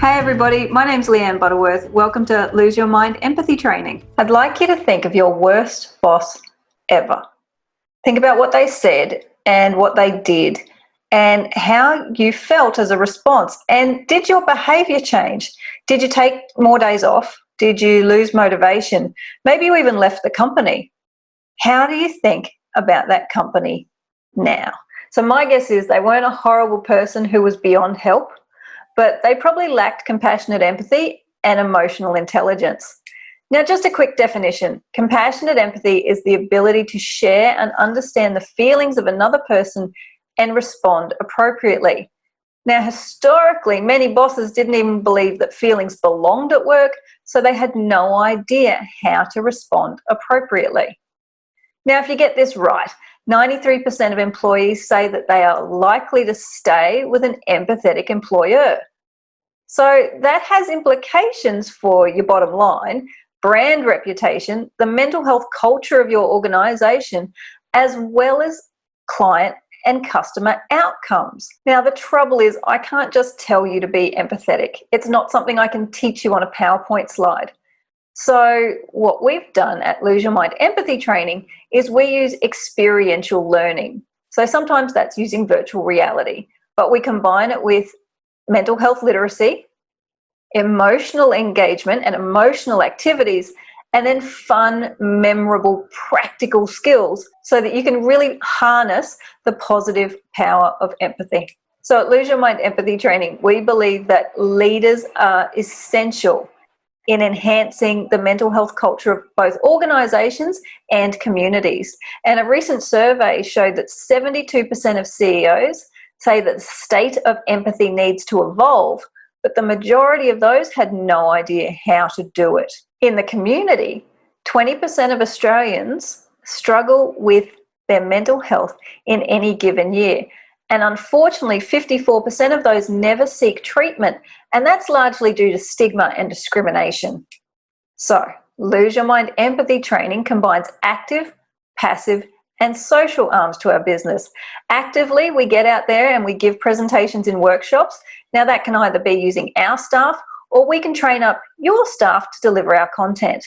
Hey everybody, my name's Leanne Butterworth. Welcome to Lose Your Mind Empathy Training. I'd like you to think of your worst boss ever. Think about what they said and what they did and how you felt as a response. And did your behaviour change? Did you take more days off? Did you lose motivation? Maybe you even left the company. How do you think about that company now? So my guess is they weren't a horrible person who was beyond help, but they probably lacked compassionate empathy and emotional intelligence. Now, just a quick definition. Compassionate empathy is the ability to share and understand the feelings of another person and respond appropriately. Now, historically, many bosses didn't even believe that feelings belonged at work, so they had no idea how to respond appropriately. Now, if you get this right, 93% of employees say that they are likely to stay with an empathetic employer. So that has implications for your bottom line, brand reputation, the mental health culture of your organization, as well as client and customer outcomes. Now, the trouble is I can't just tell you to be empathetic. It's not something I can teach you on a PowerPoint slide. So what we've done at Lose Your Mind Empathy Training is we use experiential learning. So sometimes that's using virtual reality, but we combine it with mental health literacy, emotional engagement and emotional activities, and then fun, memorable, practical skills so that you can really harness the positive power of empathy. So at Lose Your Mind Empathy Training, we believe that leaders are essential in enhancing the mental health culture of both organizations and communities. And a recent survey showed that 72% of CEOs say that the state of empathy needs to evolve, but the majority of those had no idea how to do it. In the community, 20% of Australians struggle with their mental health in any given year. And unfortunately, 54% of those never seek treatment, and that's largely due to stigma and discrimination. So, Lose Your Mind Empathy Training combines active, passive, and social arms to our business. Actively, we get out there and we give presentations in workshops. Now, that can either be using our staff or we can train up your staff to deliver our content.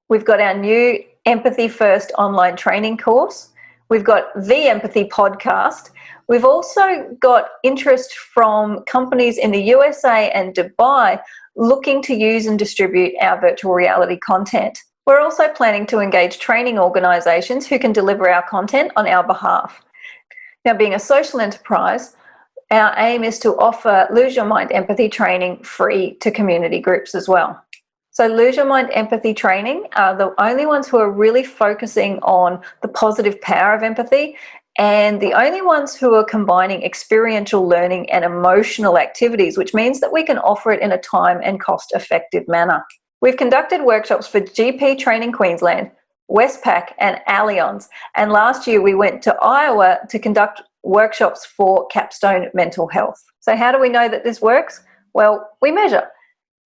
We've got our new Empathy First online training course. We've got the Empathy podcast. We've also got interest from companies in the USA and Dubai looking to use and distribute our virtual reality content. We're also planning to engage training organisations who can deliver our content on our behalf. Now, being a social enterprise, our aim is to offer Lose Your Mind Empathy Training free to community groups as well. So Lose Your Mind Empathy Training are the only ones who are really focusing on the positive power of empathy, and the only ones who are combining experiential learning and emotional activities, which means that we can offer it in a time and cost-effective manner. We've conducted workshops for GP Training Queensland, Westpac and Allianz, and last year we went to Iowa to conduct workshops for Capstone Mental Health. So how do we know that this works? Well, we measure.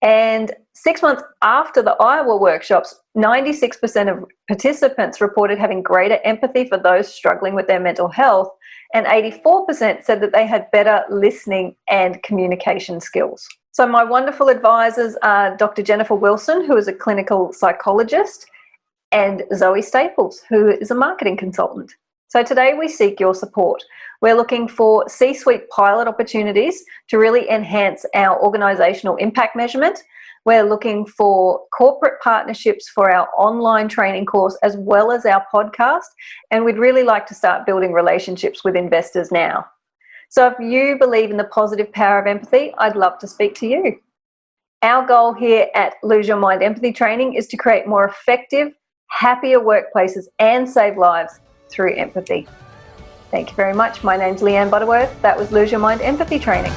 And 6 months after the Iowa workshops, 96% of participants reported having greater empathy for those struggling with their mental health, and 84% said that they had better listening and communication skills. So my wonderful advisors are Dr. Jennifer Wilson, who is a clinical psychologist, and Zoe Staples, who is a marketing consultant. So today we seek your support. We're looking for C-suite pilot opportunities to really enhance our organisational impact measurement. We're looking for corporate partnerships for our online training course as well as our podcast. And we'd really like to start building relationships with investors now. So if you believe in the positive power of empathy, I'd love to speak to you. Our goal here at Lose Your Mind Empathy Training is to create more effective, happier workplaces and save lives through empathy. Thank you very much. My name's Leanne Butterworth. That was Lose Your Mind Empathy Training.